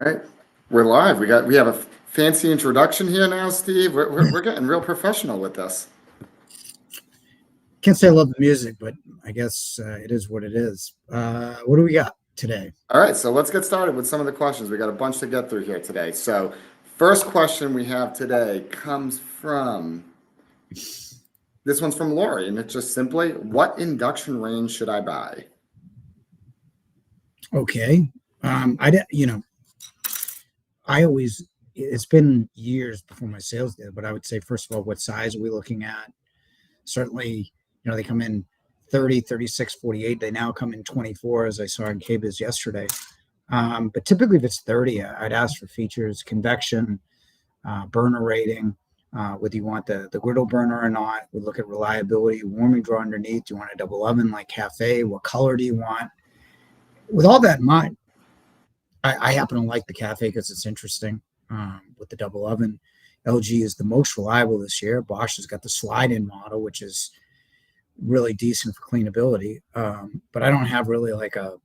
All right, we're live. We have a fancy introduction here now, Steve. We're getting real professional with this. Can't say I love the music, but I guess it is what it is. What do we got today? All right, so let's get started with some of the questions. We got a bunch to get through here today. So, first question we have today comes from this one's from Lori, and it's just simply, what induction range should I buy? Okay, I always. It's been years before my sales did, but I would say first of all, what size are we looking at? Certainly, they come in 30, 36, 48. They now come in 24, as I saw in KBiz yesterday. But typically, if it's 30, I'd ask for features, convection, burner rating, whether you want the griddle burner or not. We look at reliability, warming draw underneath. Do you want a double oven like Cafe? What color do you want? With all that in mind, I happen to like the Cafe because it's interesting with the double oven. LG is the most reliable this year. Bosch has got the slide-in model, which is really decent for cleanability. But I don't have really like a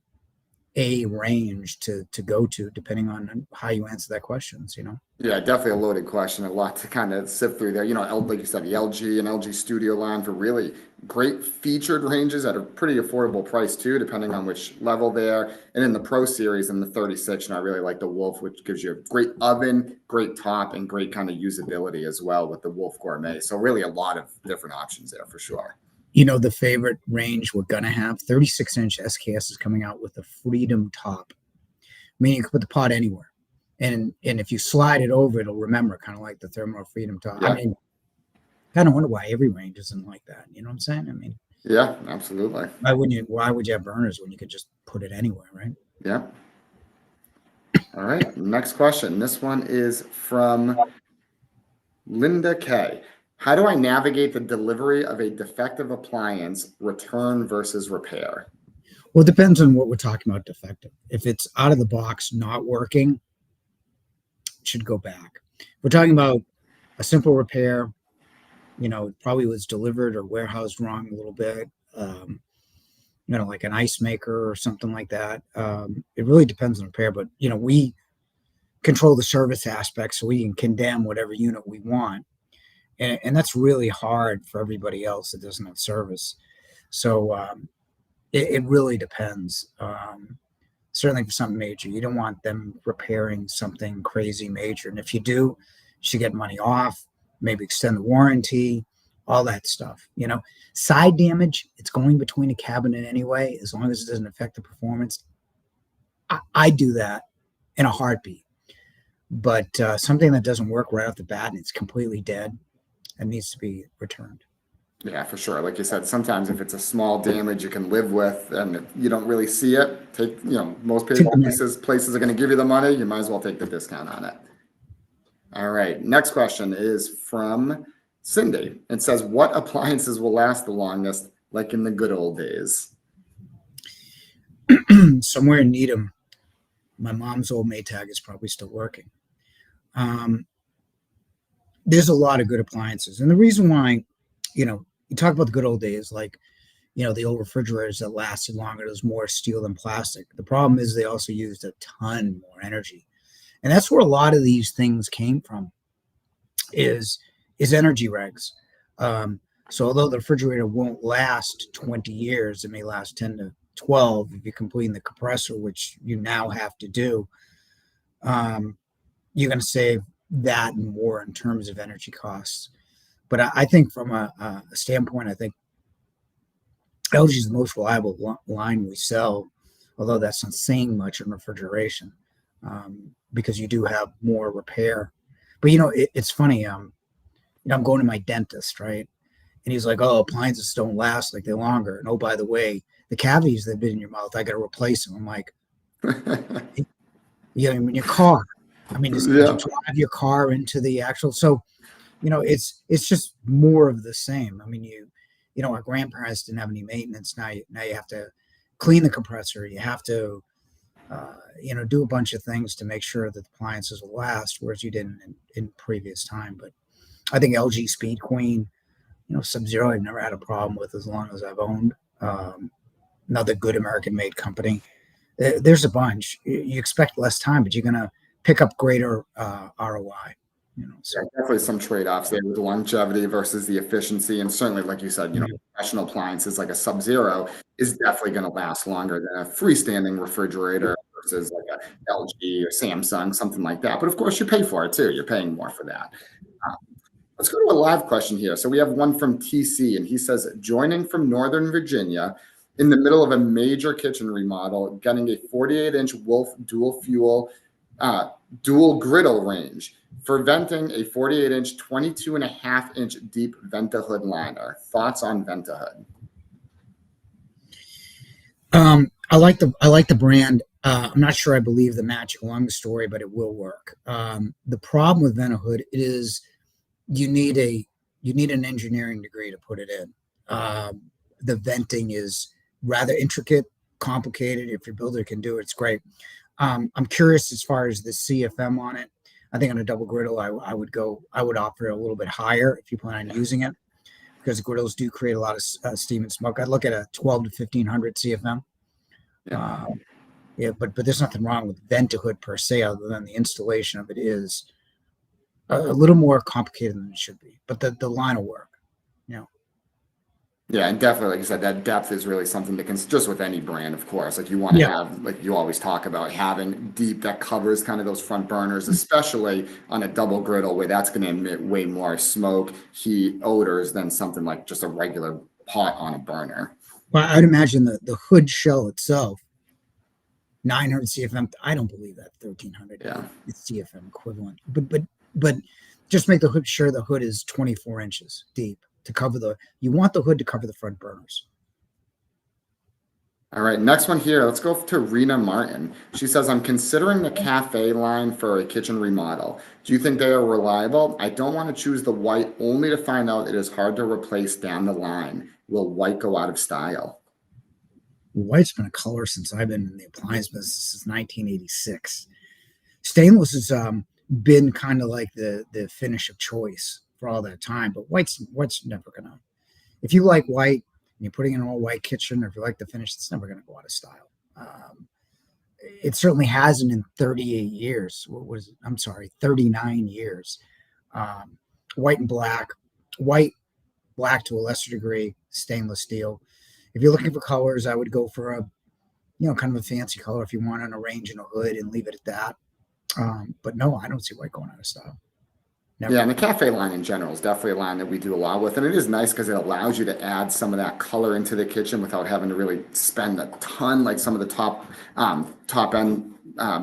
range to go to depending on how you answer that questions. Yeah, definitely a loaded question. A lot to kind of sift through there. Like you said, the LG and LG Studio line for really great featured ranges at a pretty affordable price too, depending on which level there. And in the Pro Series and the 36, I really like the Wolf, which gives you a great oven, great top, and great kind of usability as well with the Wolf Gourmet. So really a lot of different options there for sure. The favorite range we're going to have 36-inch SKS is coming out with a Freedom top, meaning you can put the pot anywhere. And if you slide it over, it'll remember, kind of like the Thermo Freedom top. Yeah. I mean, kind of wonder why every range isn't like that. You know what I'm saying? I mean, yeah, absolutely. Why would you have burners when you could just put it anywhere, right? Yeah. All right. Next question. This one is from Linda K. How do I navigate the delivery of a defective appliance, return versus repair? Well, it depends on what we're talking about defective. If it's out of the box, not working, it should go back. We're talking about a simple repair. It probably was delivered or warehoused wrong a little bit. Like an ice maker or something like that. It really depends on the repair, but we control the service aspect, so we can condemn whatever unit we want. And that's really hard for everybody else that doesn't have service. So it really depends. Certainly for something major, you don't want them repairing something crazy major. And if you do, you should get money off, maybe extend the warranty, all that stuff. Side damage, it's going between a cabinet anyway, as long as it doesn't affect the performance. I do that in a heartbeat. But something that doesn't work right off the bat and it's completely dead, it needs to be returned. Yeah, for sure. Like you said, sometimes if it's a small damage you can live with and you don't really see it, most places are going to give you the money. You might as well take the discount on it. All right. Next question is from Cindy. It says, what appliances will last the longest, like in the good old days? Somewhere in Needham, my mom's old Maytag is probably still working. There's a lot of good appliances. And the reason why, you talk about the good old days, like, the old refrigerators that lasted longer, there's more steel than plastic. The problem is they also used a ton more energy. And that's where a lot of these things came from is energy regs. So although the refrigerator won't last 20 years, it may last 10 to 12 if you're completing the compressor, which you now have to do. You're going to save that and more in terms of energy costs. But I think from a standpoint, I think LG is the most reliable line we sell, although that's not saying much in refrigeration because you do have more repair. But, it's funny. I'm going to my dentist, right? And he's like, oh, appliances don't last like they're longer. And, oh, by the way, the cavities that have been in your mouth, I got to replace them. I'm like, in your car. Did you drive your car into the actual? So, it's just more of the same. Our grandparents didn't have any maintenance. Now you have to clean the compressor. You have to, do a bunch of things to make sure that the appliances will last, whereas you didn't in previous time. But I think LG Speed Queen, Sub-Zero, I've never had a problem with as long as I've owned. Another good American-made company. There's a bunch. You expect less time, but you're gonna pick up greater ROI. Yeah, definitely some trade-offs there with longevity versus the efficiency. And certainly, like you said, professional appliances like a Sub-Zero is definitely going to last longer than a freestanding refrigerator versus like a LG or Samsung, something like that. But of course, you pay for it too. You're paying more for that. Uh, let's go to a live question here. So we have one from TC, and he says, joining from Northern Virginia in the middle of a major kitchen remodel, getting a 48-inch Wolf dual fuel dual griddle range for venting a 48-inch, 22.5-inch deep Vent-A-Hood liner. Thoughts on Vent-A-Hood? I like the brand. I'm not sure I believe the magic lung story, but it will work. The problem with Vent-A-Hood is you need an engineering degree to put it in. The venting is rather intricate, complicated. If your builder can do it, it's great. I'm curious as far as the CFM on it. I think on a double griddle, I would offer a little bit higher if you plan on using it, because griddles do create a lot of steam and smoke. I'd look at a 12 to 1500 CFM. Yeah. Yeah, but there's nothing wrong with Vent-A-Hood per se, other than the installation of it is a little more complicated than it should be. But the line will work. Yeah, and definitely, like you said, that depth is really something that can, just with any brand, of course, like you want to have, like you always talk about, having deep that covers kind of those front burners, especially on a double griddle where that's going to emit way more smoke, heat, odors than something like just a regular pot on a burner. Well, I'd imagine the hood shell itself, 900 CFM. I don't believe that 1300 CFM equivalent. But just make the hood sure the hood is 24 inches deep to cover you want the hood to cover the front burners. All right, next one here. Let's go to Rena Martin. She says, I'm considering the cafe line for a kitchen remodel. Do you think they are reliable? I don't want to choose the white only to find out it is hard to replace down the line. Will white go out of style? White's been a color since I've been in the appliance business since 1986. Stainless has been kind of like the finish of choice for all that time, but white's never gonna. If you like white and you're putting in an all white kitchen, or if you like the finish, it's never gonna go out of style. It certainly hasn't in 38 years. I'm sorry, 39 years. White and black, black to a lesser degree, stainless steel. If you're looking for colors, I would go for a, kind of a fancy color if you want an orange and a hood and leave it at that. But no, I don't see white going out of style. Never. Yeah, and the cafe line in general is definitely a line that we do a lot with, and it is nice because it allows you to add some of that color into the kitchen without having to really spend a ton like some of the top end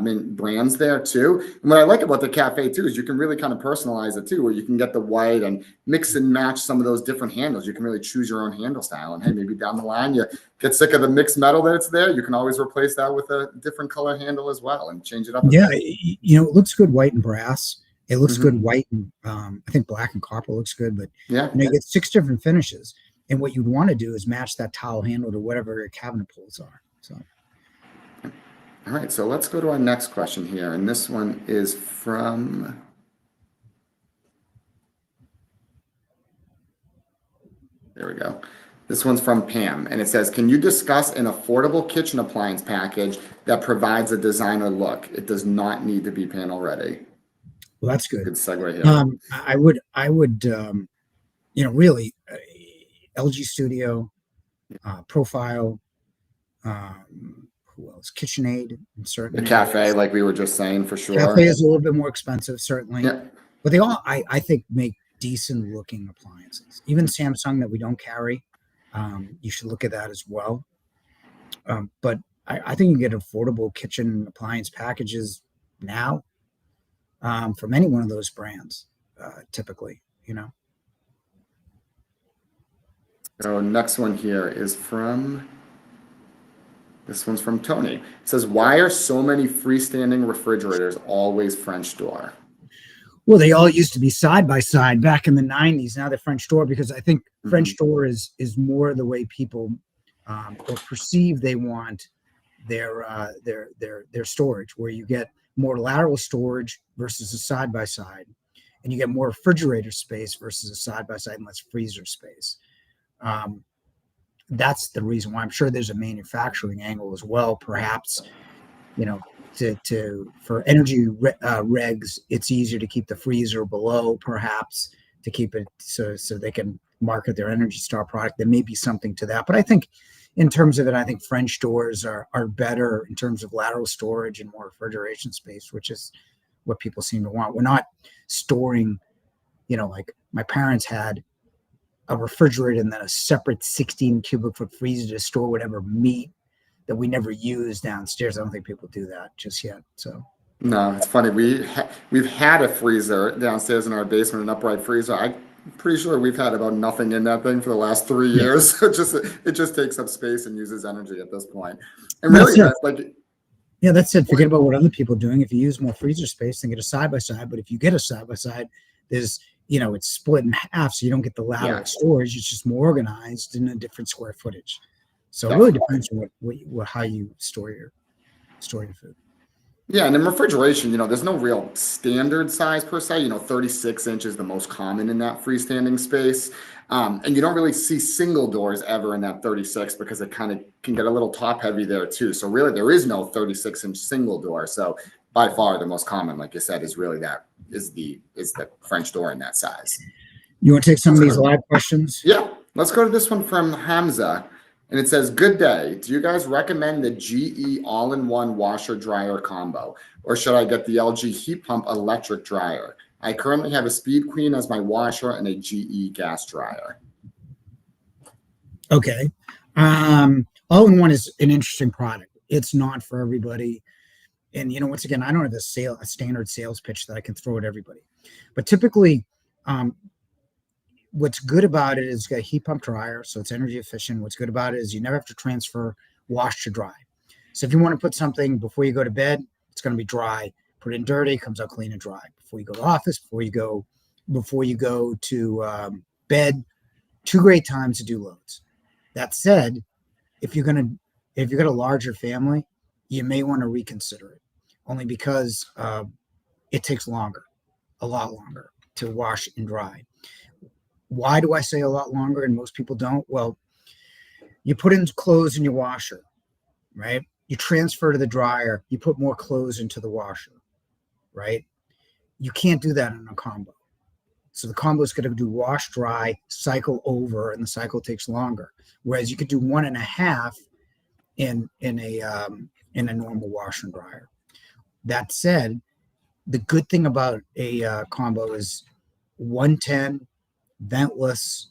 mint brands there too. And what I like about the cafe too is you can really kind of personalize it too, where you can get the white and mix and match some of those different handles. You can really choose your own handle style, and hey, maybe down the line you get sick of the mixed metal that's there. You can always replace that with a different color handle as well and change it up. Yeah, it looks good white and brass. It looks good white and I think black and copper looks good, but you get 6 different finishes. And what you'd want to do is match that towel handle to whatever your cabinet pulls are. So, all right, so let's go to our next question here, and this one is from. There we go. This one's from Pam, and it says, can you discuss an affordable kitchen appliance package that provides a designer look? It does not need to be panel ready. Well, that's good. Good segue here. I would, really LG Studio, Profile, who else? KitchenAid, certainly. The cafe, like we were just saying, for sure. Cafe is a little bit more expensive, certainly. Yeah. But they all, I think, make decent looking appliances. Even Samsung that we don't carry, you should look at that as well. But I think you get affordable kitchen appliance packages now. From any one of those brands, typically, So next one here is this one's from Tony. It says, why are so many freestanding refrigerators always French door? Well, they all used to be side by side back in the 90s. Now they're French door because I think French door is more the way people or perceive they want their storage, where you get more lateral storage versus a side by side, and you get more refrigerator space versus a side by side and less freezer space. That's the reason why. I'm sure there's a manufacturing angle as well. Perhaps, for energy regs, it's easier to keep the freezer below, perhaps, to keep it so they can market their Energy Star product. There may be something to that, but I think in terms of it, I think French doors are better in terms of lateral storage and more refrigeration space, which is what people seem to want. We're not storing, like my parents had a refrigerator and then a separate 16 cubic foot freezer to store whatever meat that we never use downstairs. I don't think people do that just yet. So No, it's funny. We've had a freezer downstairs in our basement, an upright freezer. I'm pretty sure we've had about nothing in that thing for the last 3 years. It just takes up space and uses energy at this point. And that's really, it. like, Yeah, that's it. Forget about what other people are doing. If you use more freezer space, then get a side by side. But if you get a side by side, there's it's split in half, so you don't get the lateral yeah, storage. It's just more organized in a different square footage. So it really definitely. depends on how you store your food. Yeah, and in refrigeration, there's no real standard size per se. 36 inch is the most common in that freestanding space. And you don't really see single doors ever in that 36 because it kind of can get a little top heavy there too. So really, there is no 36-inch single door. So by far the most common, like you said, is really the French door in that size. You want to take some of Let's these go. live questions? Yeah, let's go to this one from Hamza. And it says, "Good day. Do you guys recommend the GE all-in-one washer dryer combo, or should I get the LG heat pump electric dryer? I currently have a Speed Queen as my washer and a GE gas dryer." Okay. All-in-one is an interesting product. It's not for everybody. And once again, I don't have a standard sales pitch that I can throw at everybody. But typically, what's good about it is it's got a heat pump dryer, so it's energy efficient. What's good about it is you never have to transfer wash to dry. So if you want to put something before you go to bed, it's going to be dry. Put it in dirty, comes out clean and dry. Before you go to the office, before you go to bed, two great times to do loads. That said, if you've got a larger family, you may want to reconsider it, only because it takes a lot longer to wash and dry. Why do I say a lot longer and most people don't? Well, you put in clothes in your washer, right? You transfer to the dryer, you put more clothes into the washer, right? You can't do that in a combo. So the combo is going to do wash, dry, cycle over, and the cycle takes longer. Whereas you could do 1.5 in a normal washer and dryer. That said, the good thing about a combo is 110 ventless.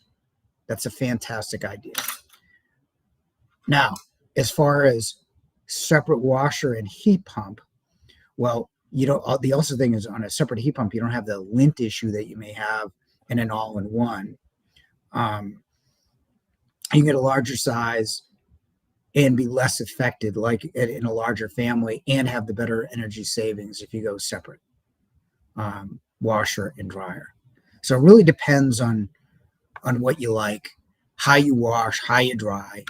That's a fantastic idea. Now, as far as separate washer and heat pump, well, the also thing is on a separate heat pump, you don't have the lint issue that you may have in an all-in-one. You can get a larger size and be less affected, like in a larger family, and have the better energy savings if you go separate washer and dryer. So it really depends on what you like, how you wash, how you dry,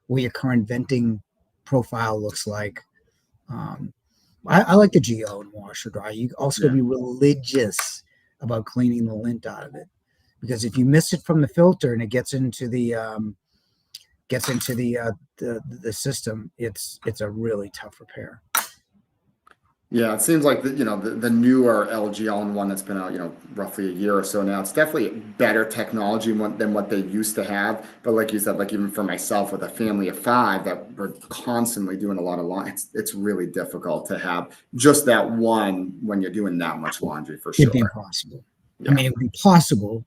what your current venting profile looks like. I like the GO and washer dry. You also got to be religious about cleaning the lint out of it, because if you miss it from the filter and it gets into the system, it's a really tough repair. Yeah, it seems like the newer LG all-in-one that's been out, roughly a year or so now. It's definitely better technology than what they used to have. But like you said, like even for myself with a family of 5 that we're constantly doing a lot of laundry, it's really difficult to have just that one when you're doing that much laundry for sure. It'd be impossible. Yeah. I mean, it would be possible,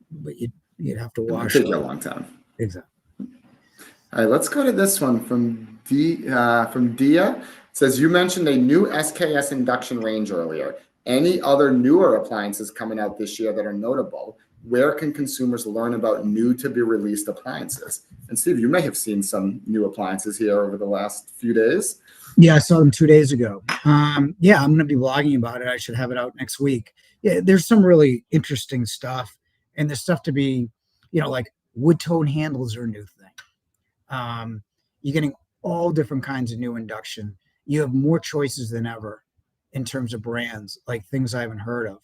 but you'd have to wash. It'd take you a long time. Exactly. All right, let's go to this one from Dia. It says, "You mentioned a new SKS induction range earlier. Any other newer appliances coming out this year that are notable? Where can consumers learn about new to be released appliances?" And Steve, you may have seen some new appliances here over the last few days. Yeah, I saw them 2 days ago. Yeah, I'm going to be blogging about it. I should have it out next week. Yeah, there's some really interesting stuff, and there's stuff to be, like wood tone handles are a new thing. You're getting all different kinds of new induction. You have more choices than ever in terms of brands, like things I haven't heard of.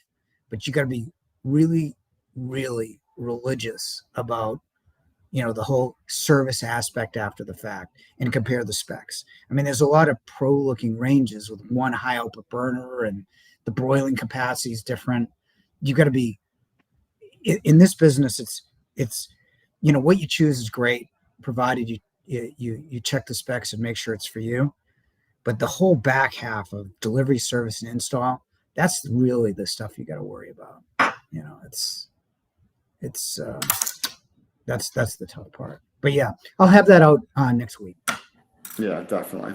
But you got to be really, really religious about the whole service aspect after the fact and compare the specs. I mean, there's a lot of pro looking ranges with one high output burner and the broiling capacity is different. You got to be in this business. It's what you choose is great, provided you check the specs and make sure it's for you. But the whole back half of delivery, service, and install, that's really the stuff you got to worry about. It's that's the tough part. But yeah, I'll have that out next week. Yeah, definitely.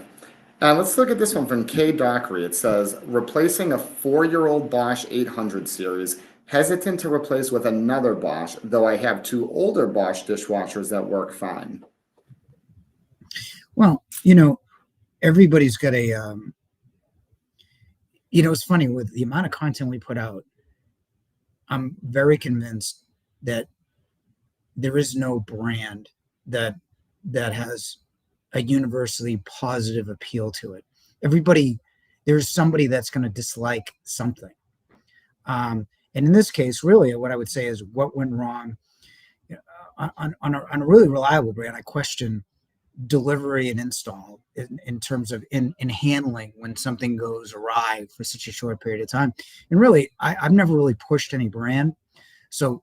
Let's look at this one from Kay Dockery. It says, replacing a 4-year-old Bosch 800 series, hesitant to replace with another Bosch, though I have 2 older Bosch dishwashers that work fine. Well, everybody's got a, it's funny with the amount of content we put out. I'm very convinced that there is no brand that has a universally positive appeal to it. There's somebody that's going to dislike something. And in this case, really, what I would say is what went wrong on a really reliable brand. I question delivery and install in terms of in handling when something goes awry for such a short period of time. And really, I've never really pushed any brand. So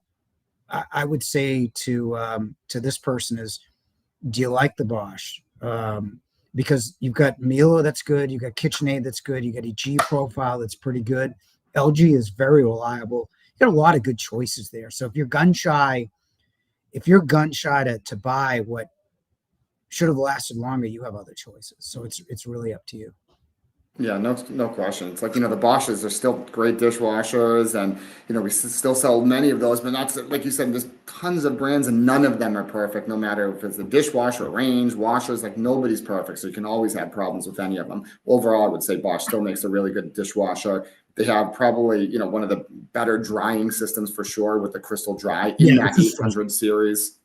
I would say to this person is, do you like the Bosch? Because you've got Miele that's good, you've got KitchenAid that's good, you got a G profile that's pretty good. LG is very reliable. You got a lot of good choices there. So if you're gun shy to buy what should have lasted longer, you have other choices. So it's really up to you. Yeah, no question. It's like, the Bosches are still great dishwashers and, we still sell many of those, but not, like you said, there's tons of brands and none of them are perfect, no matter if it's a dishwasher, range, washers, like nobody's perfect. So you can always have problems with any of them. Overall, I would say Bosch still makes a really good dishwasher. They have probably, one of the better drying systems for sure with the Crystal Dry in that 800 series.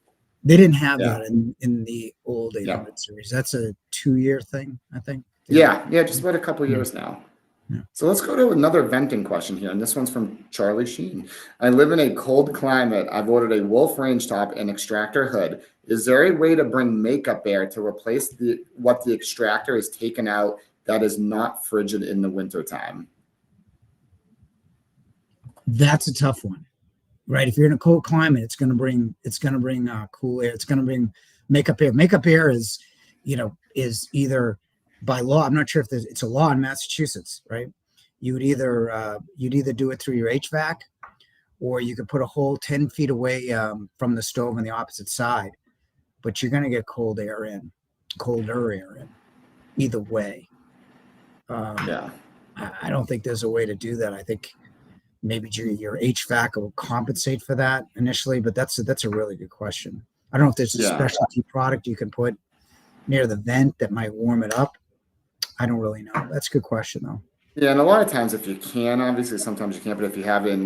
They didn't have that in the old 800 Yeah. series. That's a 2-year thing, I think. Yeah, just about a couple years now. Yeah. So let's go to another venting question here, and this one's from Charlie Sheen. I live in a cold climate. I've ordered a Wolf range top and extractor hood. Is there a way to bring makeup air to replace what the extractor is taken out that is not frigid in the wintertime? That's a tough one, right? If you're in a cold climate, it's going to bring cool air. It's going to bring makeup air. Makeup air is either by law. I'm not sure if it's a law in Massachusetts, right? You'd either do it through your HVAC, or you could put a hole 10 feet away from the stove on the opposite side. But you're going to get colder air in, either way. Yeah. I don't think there's a way to do that. I think maybe your HVAC will compensate for that initially, but that's a really good question. I don't know if there's a specialty product you can put near the vent that might warm it up. I don't really know. That's a good question, though. Yeah, and a lot of times if you can, obviously sometimes you can't, but if you have it in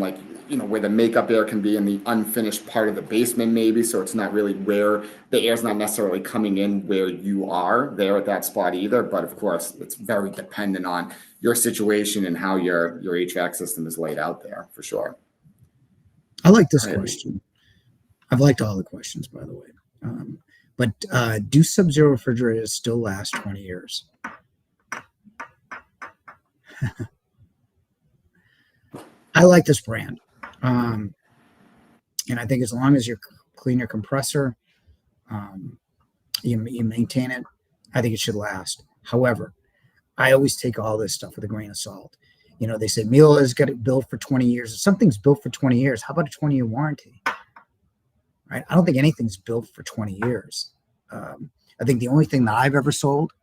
where the makeup air can be in the unfinished part of the basement maybe, so it's not really where the air's not necessarily coming in where you are there at that spot either. But of course, it's very dependent on your situation and how your HVAC system is laid out there for sure. I like this question. I've liked all the questions, by the way. But do Sub-Zero refrigerators still last 20 years? I like this brand. And I think as long as you clean your compressor, you maintain it, I think it should last. However, I always take all this stuff with a grain of salt. They say Miele has got it built for 20 years. If something's built for 20 years, how about a 20-year warranty? Right? I don't think anything's built for 20 years. I think the only thing that I've ever sold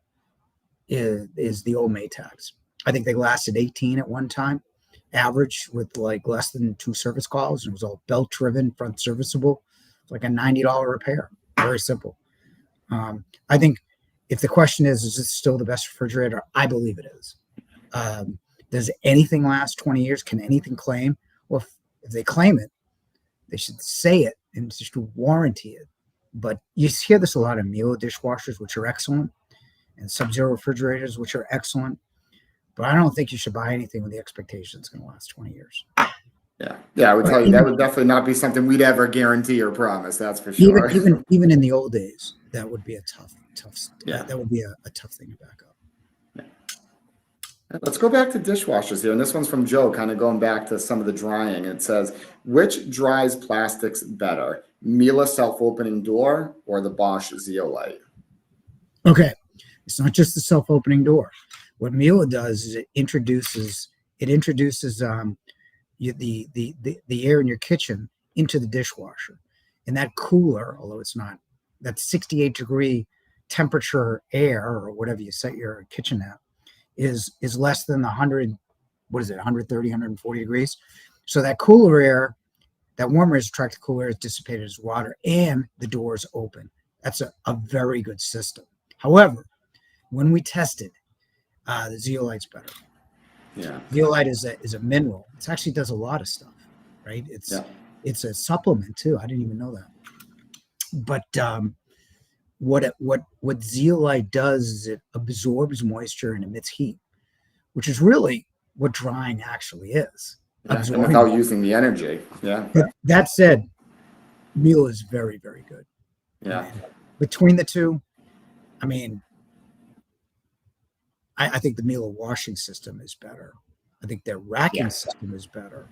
is the old Maytags. I think they lasted 18 at one time, average with like less than 2 service calls. It was all belt driven, front serviceable. It's like a $90 repair. Very simple. I think if the question is this still the best refrigerator? I believe it is. Does anything last 20 years? Can anything claim? Well, if they claim it, they should say it and just warranty it. But you hear this a lot of Miele dishwashers, which are excellent, and Sub-Zero refrigerators, which are excellent. But I don't think you should buy anything with the expectation it's going to last 20 years. Yeah, I would But tell you that would definitely not be something we'd ever guarantee or promise. That's for even sure. even even in the old days, that would be a Yeah. that would be a tough thing to back up. Let's go back to dishwashers here. And this one's from Joe, kind of going back to some of the drying. It says, which dries plastics better? Miele self-opening door or the Bosch Zeolite? Okay, it's not just the self-opening door. What Miele does is it introduces the air in your kitchen into the dishwasher, and that cooler, although it's not that 68-degree temperature air or whatever you set your kitchen at, is less than 100, what is it, 130, 140 degrees. So that cooler air, that warmer air is attracted to cooler air, is dissipated as water, and the door is open. That's a very good system. However, when we tested, the zeolite's better. Yeah. Zeolite is a mineral. It actually does a lot of stuff, right? Yeah. It's a supplement too. I didn't even know that. But what zeolite does is it absorbs moisture and emits heat, which is really what drying actually is. Yeah. And Absorbing. without using the energy. Yeah. But that said, Miele is very, very good. Yeah. And between the two, I mean, I think the Miele washing system is better. I think their racking system is better.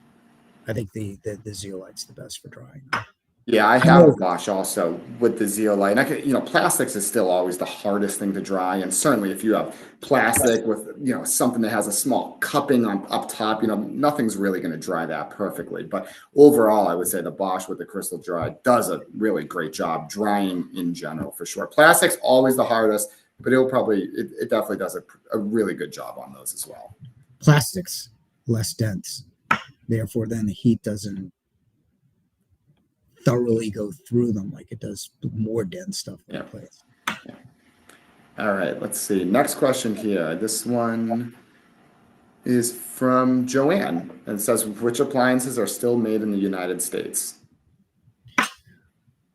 I think the zeolite's the best for drying. Yeah, I I have a know. Bosch also with the zeolite. And I could, plastics is still always the hardest thing to dry. And certainly if you have plastic with, something that has a small cupping on up top, nothing's really going to dry that perfectly. But overall, I would say the Bosch with the crystal dry does a really great job drying in general for sure. Plastic's always the hardest, but it definitely does a really good job on those as well. Plastic's less dense. Therefore, then the heat doesn't thoroughly go through them like it does more dense stuff in place. Yeah. All right, let's see. Next question here. This one is from Joanne and it says, which appliances are still made in the United States?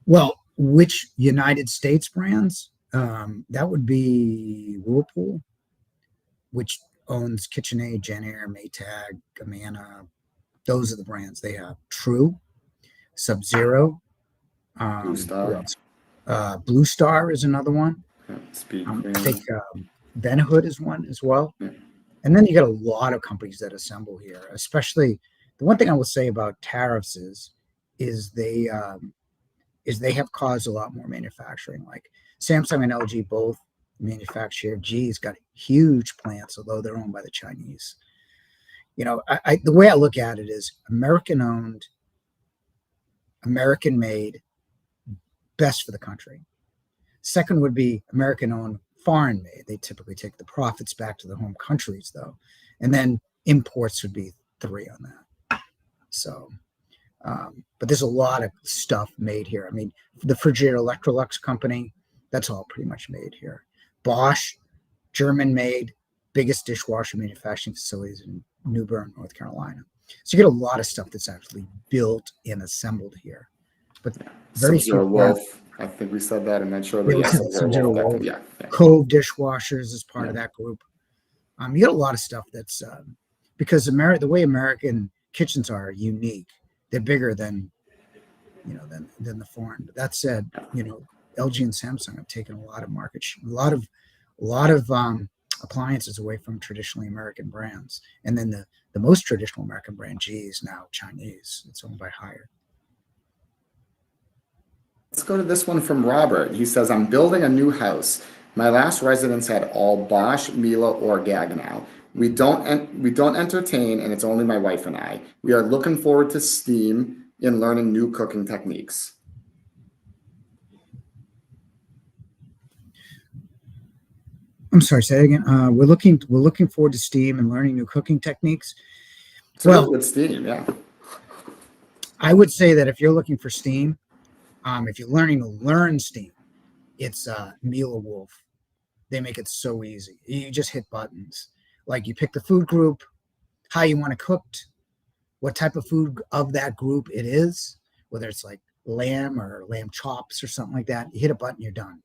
Well, which United States brands? That would be Whirlpool, which owns KitchenAid, JennAir, Maytag, Amana. Those are the brands they have. True, Sub-Zero. Blue Star. Blue Star is another one. Speed I think Ben Hood is one as well. Yeah. And then you got a lot of companies that assemble here. Especially the one thing I will say about tariffs is they have caused a lot more manufacturing. Like Samsung and LG both manufacture. GE's got huge plants, although they're owned by the Chinese. The way I look at it is American owned, American made, best for the country. Second would be American owned, foreign made. They typically take the profits back to their home countries, though. And then imports would be 3 on that. So, but there's a lot of stuff made here. I mean, the Frigidaire Electrolux company, that's all pretty much made here. Bosch, German made, biggest dishwasher manufacturing facilities in New Bern, North Carolina. So you get a lot of stuff that's actually built and assembled here. But very few. Wolf. I think we said that. I'm not sure. Sub-Zero Wolf. Yeah. Cove dishwashers is part of that group. You get a lot of stuff that's because the way American kitchens are unique. They're bigger than the foreign. But that said, LG and Samsung have taken a lot of market share, a lot of appliances away from traditionally American brands. And then the most traditional American brand, GE, is now Chinese. It's owned by Haier. Let's go to this one from Robert. He says, I'm building a new house. My last residence had all Bosch, Miele, or Gaggenau. We don't entertain, and it's only my wife and I. We are looking forward to steam and learning new cooking techniques. I'm sorry, say it again. We're looking forward to steam and learning new cooking techniques. So with steam, yeah. I would say that if you're looking for steam, if you're learning to learn steam, it's Miele Wolf. They make it so easy. You just hit buttons. Like you pick the food group, how you want it cooked, what type of food of that group it is, whether it's like lamb or lamb chops or something like that. You hit a button, you're done.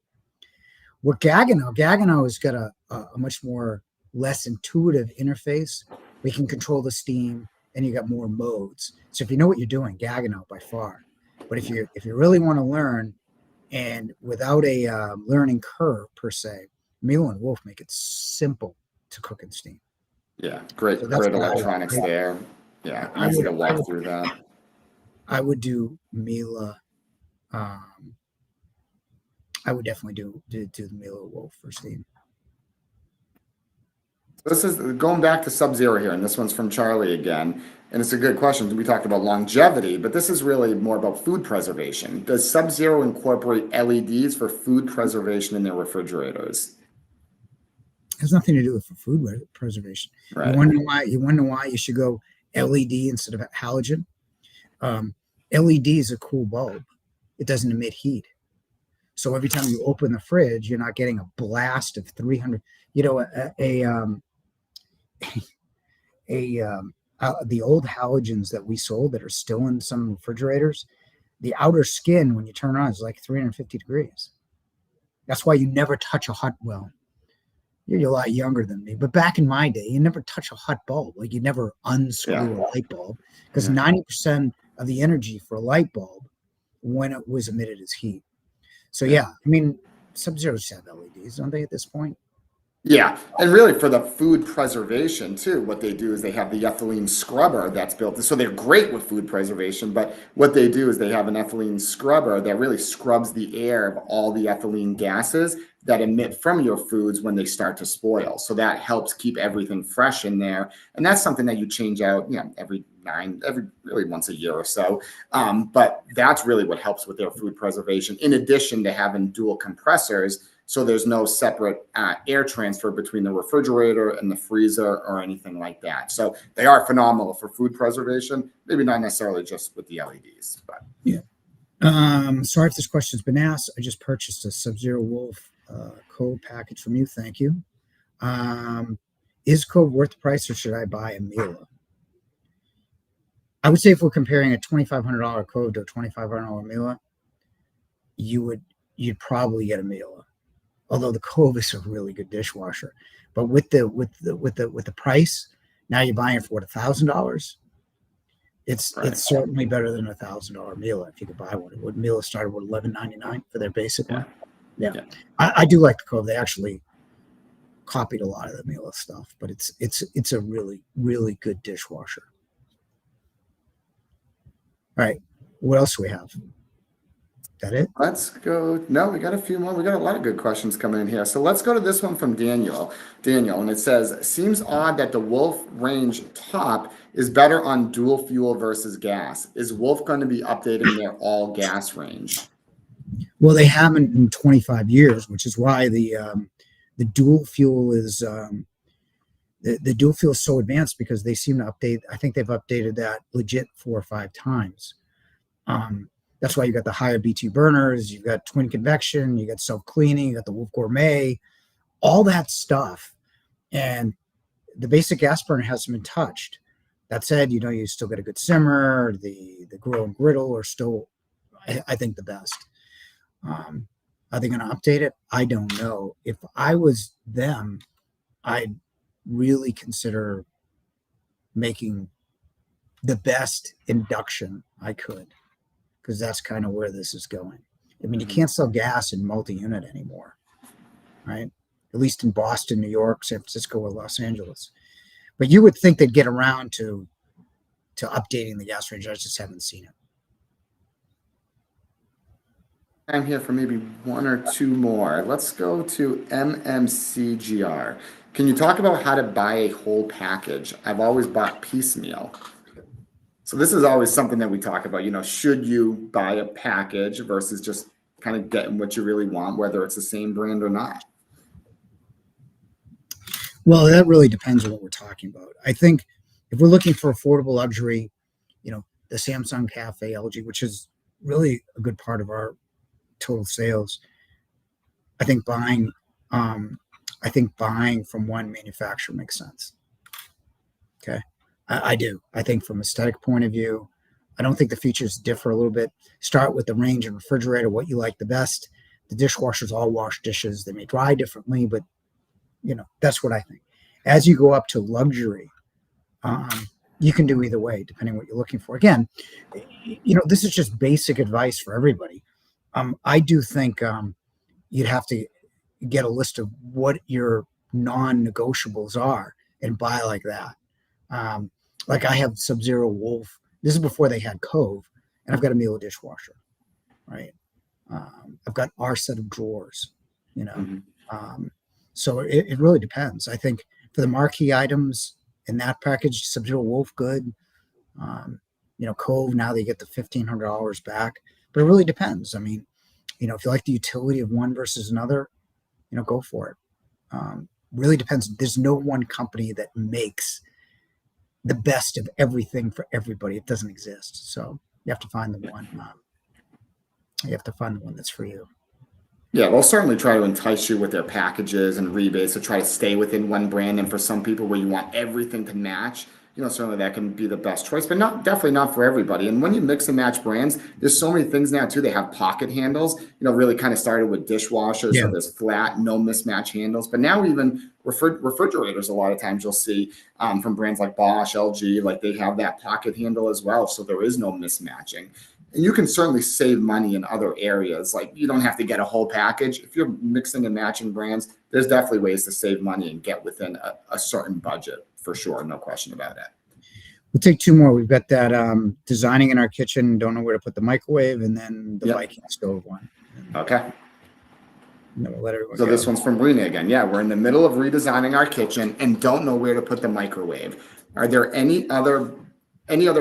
With Gaggenau has got a much more less intuitive interface. We can control the steam and you got more modes. So if you know what you're doing, Gaggenau by far. But if you really want to learn, and without a learning curve per se, Milo and Wolf make it simple to cook and steam. Yeah, So that's great what electronics there. Yeah, I easy would to walk through that. I would do Mila. Um, I would definitely do the Milo Wolf for steam. This is going back to Sub-Zero here, and this one's from Charlie again. And it's a good question. We talked about longevity, but this is really more about food preservation. Does Sub-Zero incorporate LEDs for food preservation in their refrigerators? It has nothing to do with food preservation. You Right. want to know why? You want to know why you should go LED instead of halogen? LED is a cool bulb. It doesn't emit heat. So every time you open the fridge, you're not getting a blast of 300. You know, the old halogens that we sold that are still in some refrigerators, the outer skin when you turn on is like 350 degrees. That's why you never touch a hot well. You're a lot younger than me, but back in my day, you never touch a hot bulb. Like you never unscrew Yeah. a light bulb because Yeah. 90% of the energy for a light bulb when it was emitted is heat. So yeah, I mean, Sub-Zeros have LEDs, don't they, at this point? Yeah, and really for the food preservation too, what they do is they have the ethylene scrubber that's built. So they're great with food preservation, but what they do is they have an ethylene scrubber that really scrubs the air of all the ethylene gases that emit from your foods when they start to spoil. So that helps keep everything fresh in there. And that's something that you change out, every really once a year or so. But that's really what helps with their food preservation, in addition to having dual compressors. So there's no separate air transfer between the refrigerator and the freezer or anything like that. So they are phenomenal for food preservation, maybe not necessarily just with the LEDs. But yeah. Sorry if this question's been asked. I just purchased a Sub-Zero Wolf Cove package from you. Thank you. Is Cove worth the price, or should I buy a Mila? I would say if we're comparing a $2,500 Cove to a $2,500 Mila, you'd probably get a Mila. Although the Cove is a really good dishwasher, but with the price, now you're buying it for $1,000. It's certainly better than $1,000 Mila if you could buy one. What Mila started with $11.99 for their basic one. Yeah. I do like the Cove. They actually copied a lot of the Mila stuff, but it's a really, really good dishwasher. All right, what else do we have? That it? Let's go. No, we got a few more. We got a lot of good questions coming in here. So let's go to this one from Daniel. And it says, seems odd that the Wolf range top is better on dual fuel versus gas. Is Wolf going to be updating their all gas range? Well, they haven't in 25 years, which is why the dual fuel is the dual fuel is so advanced, because they seem to update. I think they've updated that legit 4 or 5 times. That's why you got the higher BT burners, you've got twin convection, you got self-cleaning, you got the Wolf Gourmet, all that stuff. And the basic gas burner hasn't been touched. That said, you still get a good simmer. The grill and griddle are still, I think, the best. Are they going to update it? I don't know. If I was them, I'd really consider making the best induction I could, because that's kind of where this is going. I mean, you can't sell gas in multi-unit anymore, right? At least in Boston, New York, San Francisco, or Los Angeles. But you would think they'd get around to updating the gas range. I just haven't seen it. I'm here for maybe one or two more. Let's go to MMCGR. Can you talk about how to buy a whole package? I've always bought piecemeal. So this is always something that we talk about, should you buy a package versus just kind of getting what you really want, whether it's the same brand or not? Well, that really depends on what we're talking about. I think if we're looking for affordable luxury, the Samsung Cafe LG, which is really a good part of our total sales, I think buying from one manufacturer makes sense. Okay. I do. I think from aesthetic point of view, I don't think the features differ a little bit. Start with the range and refrigerator, what you like the best. The dishwashers all wash dishes. They may dry differently, but that's what I think. As you go up to luxury, you can do either way, depending on what you're looking for. Again, this is just basic advice for everybody. I do think you'd have to get a list of what your non-negotiables are and buy like that. Um, like I have Sub-Zero Wolf. This is before they had Cove, and I've got a Miele dishwasher, right? I've got our set of drawers, you know. Mhm. So it really depends. I think for the marquee items in that package, Sub-Zero Wolf, good. Cove, now they get the $1,500 back, but it really depends. I mean, if you like the utility of one versus another, go for it. Really depends. There's no one company that makes the best of everything for everybody. It doesn't exist. So you have to find the one. You have to find the one that's for you. Yeah, they'll certainly try to entice you with their packages and rebates to try to stay within one brand. And for some people where you want everything to match, certainly that can be the best choice, but definitely not for everybody. And when you mix and match brands, there's so many things now too. They have pocket handles, really kind of started with dishwashers. So Yeah. there's flat, no mismatch handles, but now even refrigerators, a lot of times you'll see from brands like Bosch, LG, like they have that pocket handle as well. So there is no mismatching. And you can certainly save money in other areas. Like you don't have to get a whole package. If you're mixing and matching brands, there's definitely ways to save money and get within a certain budget for sure. No question about it. We'll take two more. We've got that designing in our kitchen, don't know where to put the microwave, and then the Viking stove one. Okay. And then we'll let everyone So go. this one's from Rena again. Yeah, we're in the middle of redesigning our kitchen and don't know where to put the microwave. Are there any other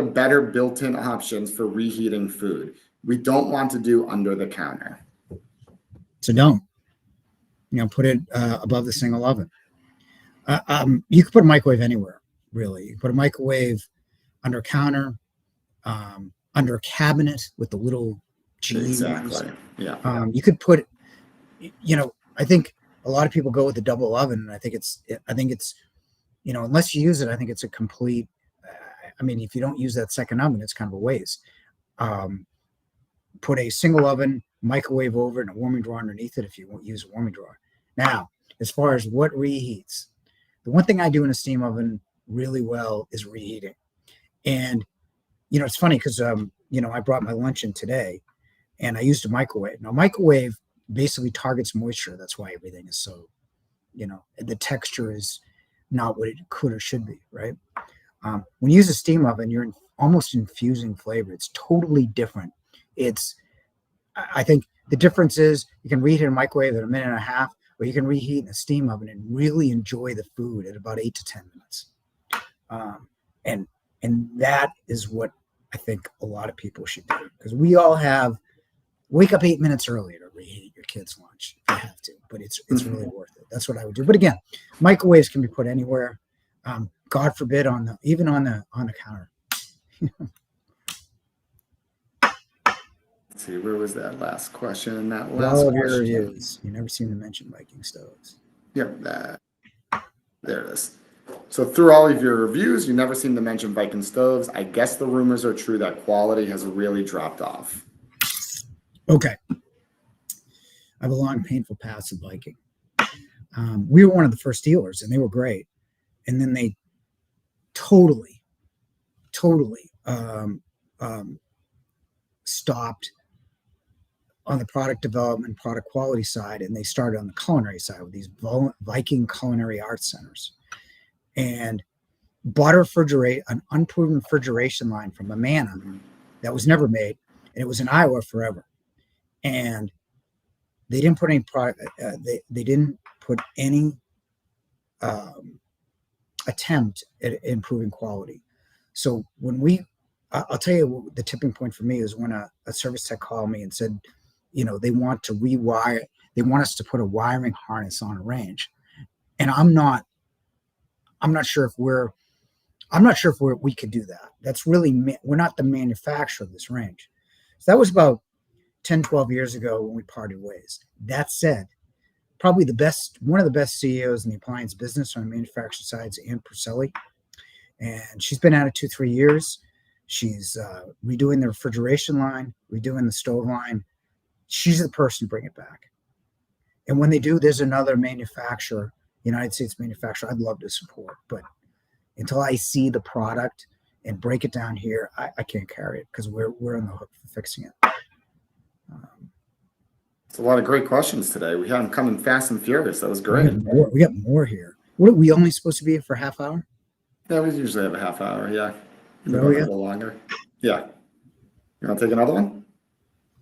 better built-in options for reheating food? We don't want to do under the counter. So don't. Put it above the single oven. You can put a microwave anywhere, really. You can put a microwave under a counter, under a cabinet with the little G. Exactly. Yeah. You could put, I think a lot of people go with the double oven, and I think it's, unless you use it, I think it's a complete. If you don't use that second oven, it's kind of a waste. Put a single oven, microwave over, and a warming drawer underneath it if you won't use a warming drawer. Now, as far as what reheats, the one thing I do in a steam oven really well is reheating. And, it's funny because, I brought my lunch in today and I used a microwave. Now, microwave basically targets moisture. That's why everything is so, the texture is not what it could or should be, right? When you use a steam oven, you're almost infusing flavor. It's totally different. I think the difference is you can reheat in a microwave at a minute and a half, or you can reheat in a steam oven and really enjoy the food at about 8 to 10 minutes. And that is what I think a lot of people should do, because we all wake up 8 minutes earlier to reheat your kids' lunch if you have to, but it's really worth it. That's what I would do. But again, microwaves can be put anywhere. God forbid even on the counter. Let's see, where was that last question? All of your reviews. You never seem to mention Viking stoves. Yep, there it is. So through all of your reviews, you never seem to mention Viking stoves. I guess the rumors are true that quality has really dropped off. Okay. I have a long, painful past with Viking. We were one of the first dealers, and they were great. And then they totally stopped on the product development, product quality side, and they started on the culinary side with these Viking culinary arts centers, and bought an unproven refrigeration line from Amana that was never made, and it was in Iowa forever. And they didn't put any product. They didn't put any attempt at improving quality. So when I'll tell you what the tipping point for me is when a service tech called me and said, they want to rewire, they want us to put a wiring harness on a range. And I'm not sure if we could do that. That's really, we're not the manufacturer of this range. So that was about 10, 12 years ago when we parted ways. That said, probably one of the best CEOs in the appliance business on the manufacturing side is Ann Purcelli. And she's been at it 2-3 years. She's redoing the refrigeration line, redoing the stove line. She's the person to bring it back. And when they do, there's another manufacturer, United States manufacturer, I'd love to support. But until I see the product and break it down here, I can't carry it because we're on the hook for fixing it. It's a lot of great questions today. We had them coming fast and furious. That was We great. got more here. What are we only supposed to be here for half hour? Yeah, we usually have a half hour. Yeah. So, Go a yeah. little longer. Yeah. You want to take another one?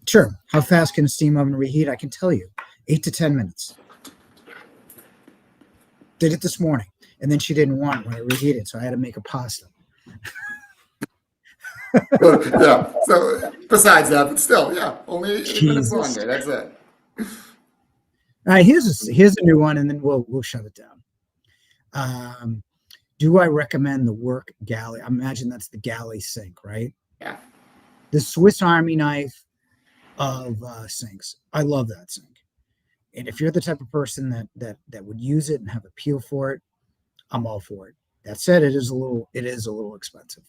Sure. How fast can a steam oven reheat? I can tell you, 8 to 10 minutes. Did it this morning, and then she didn't want it when I reheated, so I had to make a pasta. Yeah. So besides that, but still, yeah, only 8 minutes Jesus. longer. That's it. All right, here's a new one, and then we'll shut it down. Do I recommend the Work Galley? I imagine that's the galley sink, right? Yeah. The Swiss Army knife of sinks. I love that sink. And if you're the type of person that would use it and have a peel for it, I'm all for it. That said, it is a little expensive.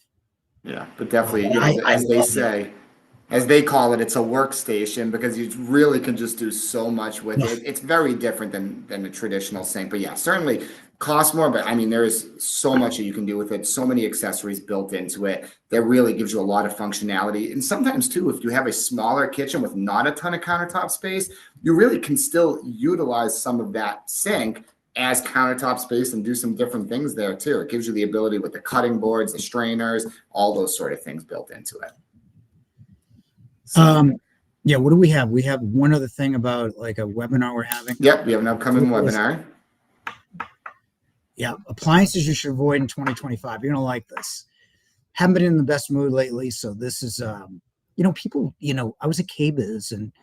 Yeah, but definitely, I as they love say, as they call it, it's a workstation because you really can just do so much with it. It's very different than a traditional sink. But yeah, certainly costs more. But I mean, there is so much that you can do with it, so many accessories built into it that really gives you a lot of functionality. And sometimes too, if you have a smaller kitchen with not a ton of countertop space, you really can still utilize some of that sink as countertop space and do some different things there too. It gives you the ability with the cutting boards, the strainers, all those sort of things built into it. So, Yeah, what do we have? We have one other thing about like a webinar we're having. yep, we have an upcoming webinar. Yeah, appliances you should avoid in 2025. You're gonna like this. Haven't been in the best mood lately, so this is people, I was at KBiz and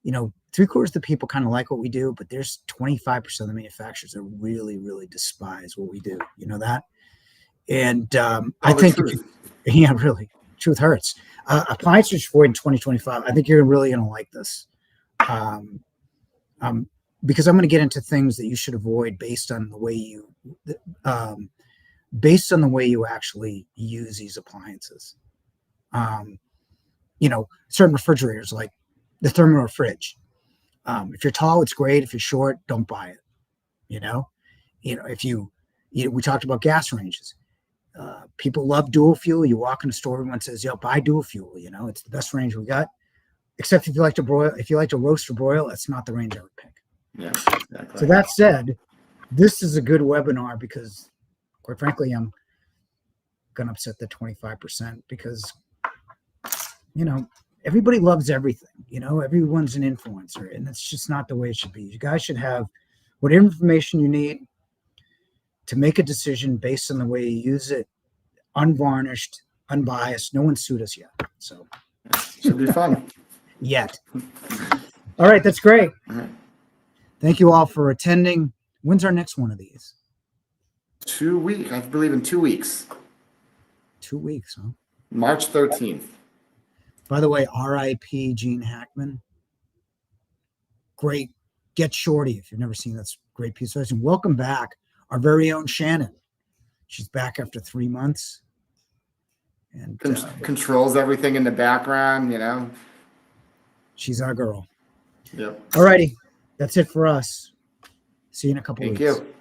3/4 of the people kind of like what we do, but there's 25% of the manufacturers that really, really despise what we do. You know that? And I think, really, truth hurts. Appliances for in 2025. I think you're really going to like this, because I'm going to get into things that you should avoid based on the way you actually use these appliances. Certain refrigerators like the thermal fridge. If you're tall, it's great. If you're short, don't buy it. If we talked about gas ranges. People love dual fuel. You walk in a store, everyone says, "Yo, buy dual fuel." It's the best range we got. Except if you like to broil, if you like to roast or broil, that's not the range I would pick. Yeah, exactly. So that said, this is a good webinar because, quite frankly, I'm gonna upset the 25% because, everybody loves everything. Everyone's an influencer, and it's just not the way it should be. You guys should have whatever information you need to make a decision based on the way you use it, unvarnished, unbiased. No one sued us yet. So should be fun. Yet. All right, that's great. All right. Thank you all for attending. When's our next one of these? 2 weeks. I believe in 2 weeks. 2 weeks, huh? March 13th. By the way, R.I.P. Gene Hackman. Great. Get Shorty if you've never seen that's great piece of writing. Welcome back, our very own Shannon. She's back after 3 months. And controls everything in the background, She's our girl. Yep. All righty. That's it for us. See you in a couple weeks. Thank you.